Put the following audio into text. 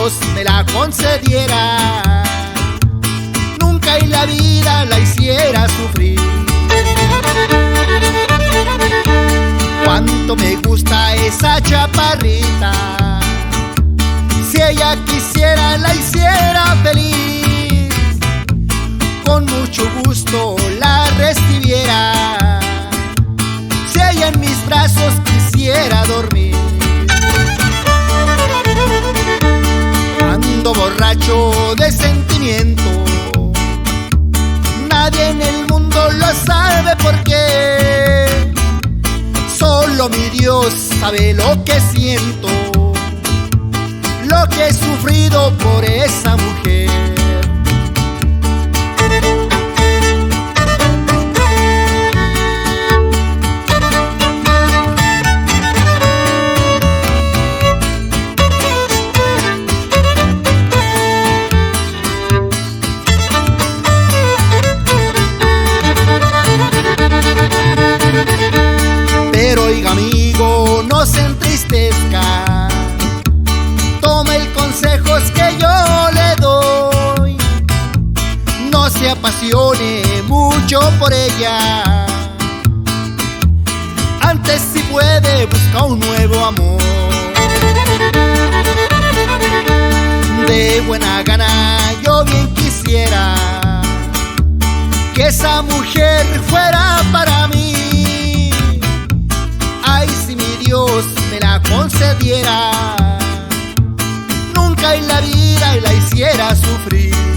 Dios me la concediera, nunca en la vida la hiciera sufrir. Cuánto me gusta esa chaparrita, si ella quisiera la hiciera feliz, con mucho gusto la recibiera, si ella en mis brazos quisiera dormir. Ando borracho de sentimiento, nadie en el mundo lo sabe por qué, solo mi Dios sabe lo que siento, lo que he sufrido por esa mujer. Pero oiga amigo, no se entristezca, tome el consejo que yo le doy, no se apasione mucho por ella, antes si puede busca un nuevo amor. De buena gana yo bien quisiera que esa mujer fuera para mí, ay si mi Dios me la concediera, nunca en la vida la hiciera sufrir.